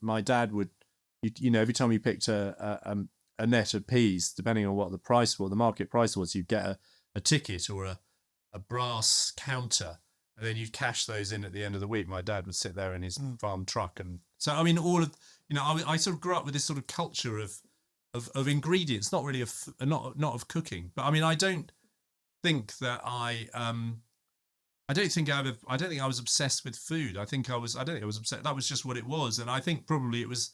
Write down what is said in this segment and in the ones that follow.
my dad would, every time you picked a net of peas, depending on what the price was, the market price was, you'd get a ticket or a brass counter, and then you'd cash those in at the end of the week. My dad would sit there in his farm truck, and so I mean, all of I sort of grew up with this sort of culture of ingredients, not really not of cooking, but I mean, I don't think I was obsessed with food. I don't think I was obsessed. That was just what it was, and I think probably it was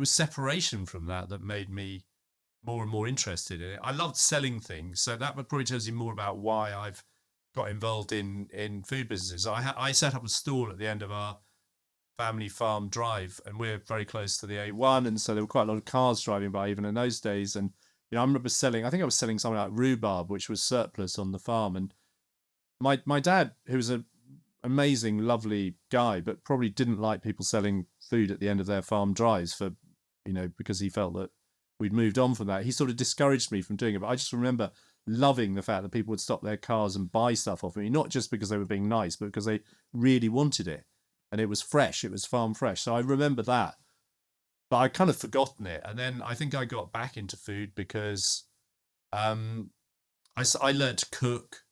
separation from that made me more and more interested in it. I loved selling things, so that probably tells you more about why I've got involved in food businesses. I set up a stall at the end of our family farm drive, and we're very close to the A1, and so there were quite a lot of cars driving by even in those days. And I remember I think I was selling something like rhubarb, which was surplus on the farm, and my dad, who was an amazing, lovely guy, but probably didn't like people selling food at the end of their farm drives for, because he felt that we'd moved on from that. He sort of discouraged me from doing it. But I just remember loving the fact that people would stop their cars and buy stuff off me, not just because they were being nice, but because they really wanted it. And it was fresh. It was farm fresh. So I remember that. But I'd kind of forgotten it. And then I think I got back into food because I learned to cook.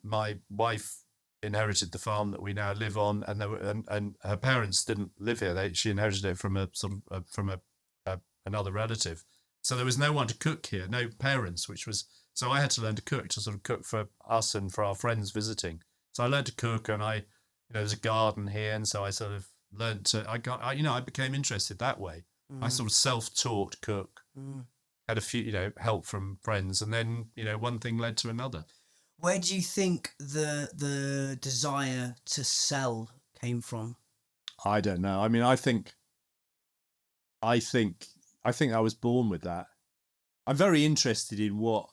My wife inherited the farm that we now live on, and her parents didn't live here. She inherited it from another relative. So there was no one to cook here, no parents, so I had to learn to cook, to sort of cook for us and for our friends visiting. So I learned to cook, and there's a garden here, and so I sort of learned to. I became interested that way. I sort of self-taught cook. Had a few, help from friends, and then one thing led to another. Where do you think the desire to sell came from? I don't know. I mean, I think I was born with that. I'm very interested in what,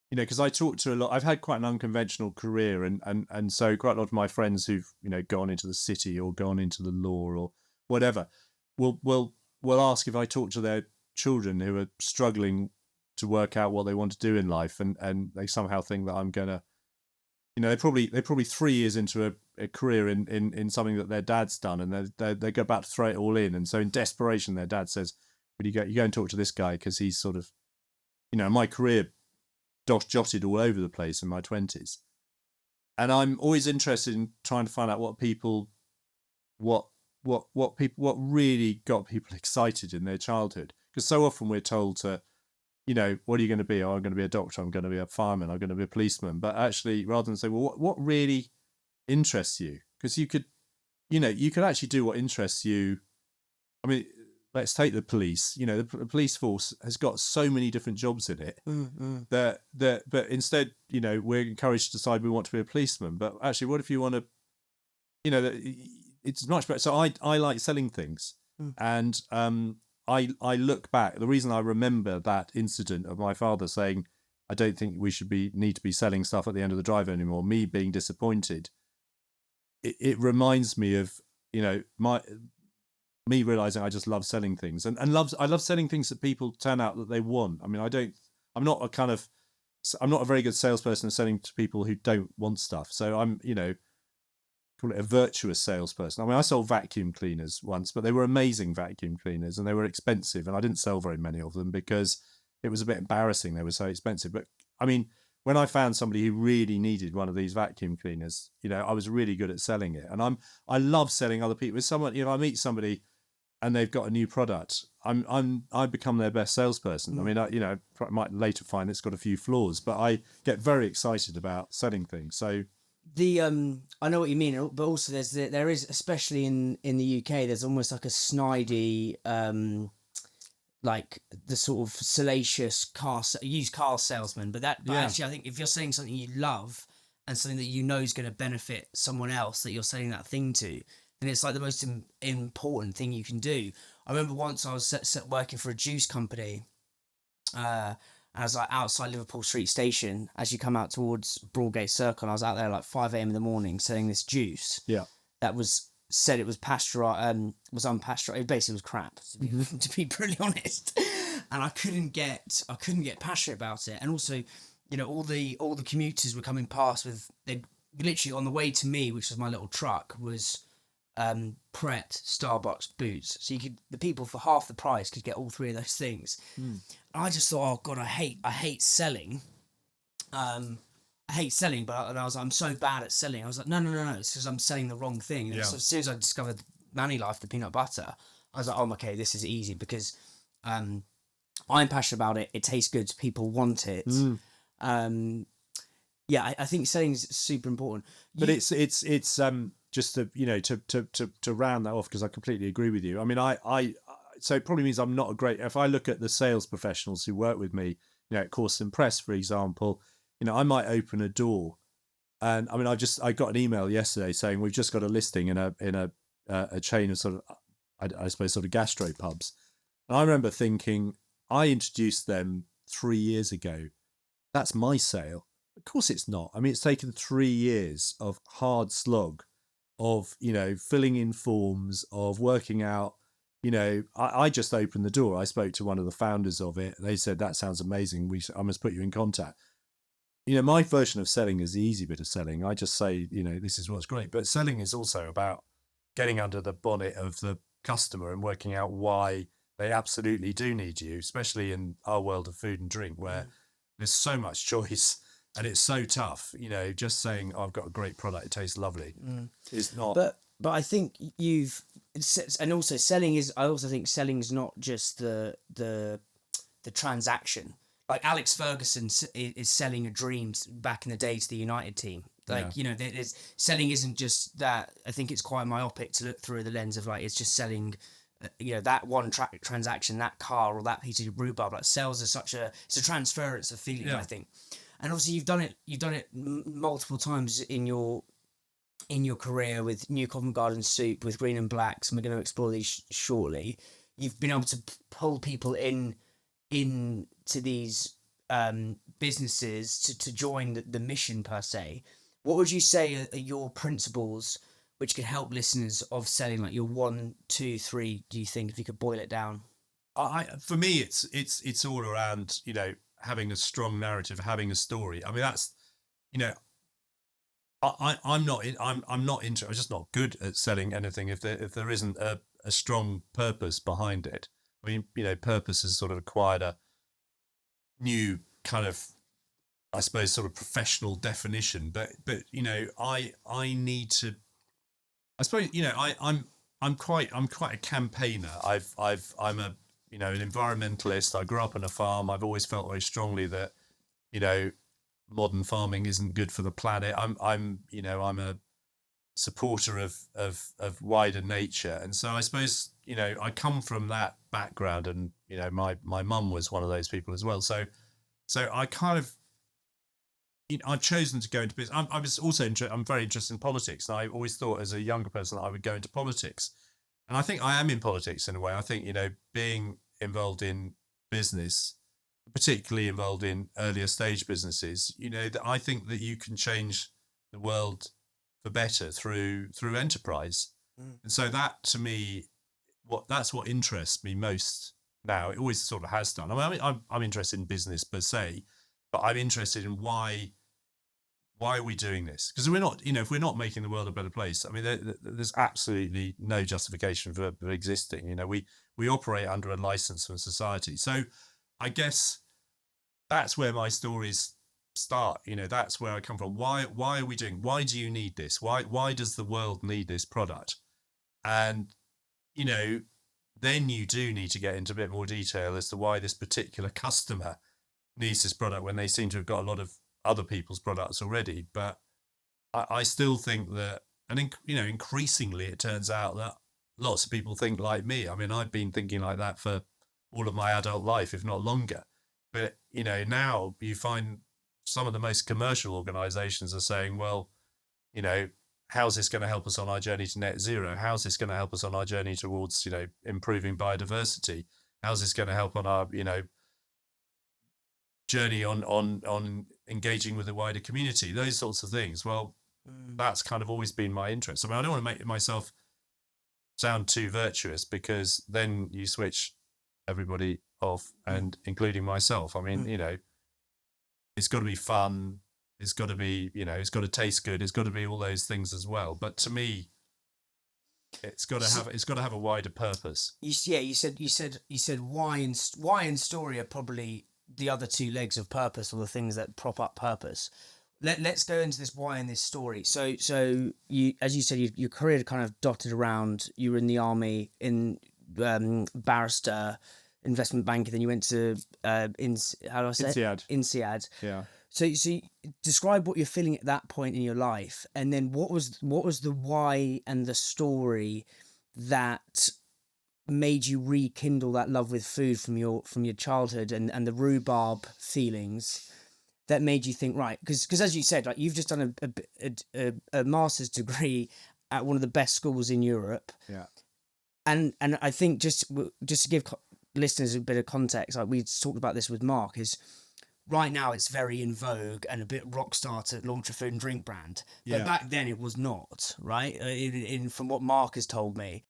because I talk to a lot. I've had quite an unconventional career, and so quite a lot of my friends who've gone into the city or gone into the law or whatever will ask if I talk to their children who are struggling to work out what they want to do in life, and they somehow think that I'm gonna, they're probably 3 years into a career in something that their dad's done, and they go about to throw it all in, and so in desperation their dad says, "But you go and talk to this guy because he's sort of, my career jotted all over the place in my 20s," and I'm always interested in trying to find out what really got people excited in their childhood, because so often we're told to, what are you going to be? Oh, I'm going to be a doctor. I'm going to be a fireman. I'm going to be a policeman. But actually, rather than say, well, what really interests you? Because you could actually do what interests you. I mean, let's take the police. The police force has got so many different jobs in it that but instead, we're encouraged to decide we want to be a policeman. But actually, what if you want to, it's much better. So I like selling things, and I look back. The reason I remember that incident of my father saying, "I don't think we need to be selling stuff at the end of the drive anymore," me being disappointed, it reminds me of me realizing I just love selling things, and I love selling things that people turn out that they want. I mean, I'm not a very good salesperson at selling to people who don't want stuff. So I'm call it a virtuous salesperson. I mean, I sold vacuum cleaners once, but they were amazing vacuum cleaners, and they were expensive, and I didn't sell very many of them because it was a bit embarrassing. They were so expensive. But I mean, when I found somebody who really needed one of these vacuum cleaners, I was really good at selling it. And I love selling other people. If someone, I meet somebody and they've got a new product, I become their best salesperson. I mean, I might later find it's got a few flaws, but I get very excited about selling things. So I know what you mean, but also there is, especially in the UK, there's almost like a snidey, like the sort of salacious used car salesman. But actually, I think if you're selling something you love and something that is going to benefit someone else that you're selling that thing to, then it's like the most important thing you can do. I remember once I was working for a juice company. I was like outside Liverpool Street Station as you come out towards Broadgate Circle, and I was out there like 5 a.m. in the morning selling this juice. Yeah, that said it was was unpasteurized. It basically was crap, to be brutally honest. And I couldn't get passionate about it. And also, all the commuters were coming past with, they literally on the way to me, which was my little truck, was Pret, Starbucks, Boots. So the people for half the price could get all three of those things. And I just thought, oh God, I hate selling. I hate selling, but and I was like, I'm so bad at selling. I was like, no, it's because I'm selling the wrong thing. And so as soon as I discovered Manny Life, the peanut butter, I was like, oh, okay, this is easy because I'm passionate about it. It tastes good. People want it. Yeah, I think selling is super important. But it's just to to round that off, because I completely agree with you. I mean, I so it probably means I'm not a great. If I look at the sales professionals who work with me, at Cawston Press, for example, I might open a door, and I mean, I got an email yesterday saying we've just got a listing in a chain of sort of, I suppose, sort of gastro pubs, and I remember thinking, I introduced them 3 years ago. That's my sale. Of course it's not. I mean, it's taken 3 years of hard slog, of filling in forms, of working out. I just opened the door. I spoke to one of the founders of it. They said, that sounds amazing. I must put you in contact. My version of selling is the easy bit of selling. I just say, this is what's great. But selling is also about getting under the bonnet of the customer and working out why they absolutely do need you, especially in our world of food and drink, where there's so much choice and it's so tough. Just saying, I've got a great product, it tastes lovely, is not. But I think and also selling is. I also think selling is not just the transaction. Like Alex Ferguson is selling a dream back in the day to the United team. Like, selling isn't just that. I think it's quite myopic to look through the lens of like, it's just selling, that one transaction, that car or that piece of rhubarb. Like sales is it's a transference of feeling, I think. And obviously you've done it multiple times in your career with New Covent Garden Soup, with Green and Blacks, and we're going to explore these shortly. You've been able to pull people into these businesses to join the mission per se. What would you say are your principles which could help listeners of selling? Like your 1, 2, 3. Do you think, if you could boil it down? For me, it's all around having a strong narrative, having a story. I mean, that's I'm not into. I'm just not good at selling anything if there isn't a strong purpose behind it. I mean, purpose has sort of acquired a new kind of, I suppose, sort of professional definition. But I need to. I suppose I'm quite a campaigner. I'm a an environmentalist. I grew up on a farm. I've always felt very strongly that modern farming isn't good for the planet. I'm a supporter of wider nature, and so I suppose I come from that background, and my mum was one of those people as well. So I kind of I've chosen to go into business. I was also I'm very interested in politics, and I always thought as a younger person that I would go into politics, and I think I am in politics in a way. I think being involved in business, particularly involved in earlier stage businesses, that I think that you can change the world for better through enterprise. And so that, to me, that's what interests me most now. It always sort of has done. I mean, I'm interested in business per se, but I'm interested in why are we doing this? Because we're not, if we're not making the world a better place, I mean, there's absolutely no justification for existing. We operate under a license from society. So I guess that's where my stories start. That's where I come from. Why are we doing? Why do you need this? Why does the world need this product? And then you do need to get into a bit more detail as to why this particular customer needs this product when they seem to have got a lot of other people's products already. But I still think that, and increasingly it turns out that lots of people think like me. I mean, I've been thinking like that for all of my adult life, if not longer. But now you find some of the most commercial organizations are saying, well, how's this going to help us on our journey to net zero? How's this going to help us on our journey towards improving biodiversity? How's this going to help on our journey on engaging with the wider community? Those sorts of things. Well, that's kind of always been my interest. I mean, I don't want to make myself sound too virtuous, because then you switch everybody off, and including myself. I mean, it's got to be fun. It's got to be, it's got to taste good. It's got to be all those things as well. But to me, It's got to have a wider purpose. You said why and story are probably the other two legs of purpose, or the things that prop up purpose. Let's go into this why and this story. So you, as you said, your career kind of dotted around. You were in the army, in barrister, investment banker. Then you went to how do I say INSEAD. INSEAD. Yeah. So describe what you're feeling at that point in your life, and then what was the why and the story that made you rekindle that love with food from your childhood, and the rhubarb feelings that made you think, right, because as you said, like, you've just done a master's degree at one of the best schools in Europe. Yeah. And I think just to give listeners a bit of context, like we talked about this with Mark, is right now it's very in vogue and a bit rock star to launch a food and drink brand. But back then it was not, right? From what Mark has told me.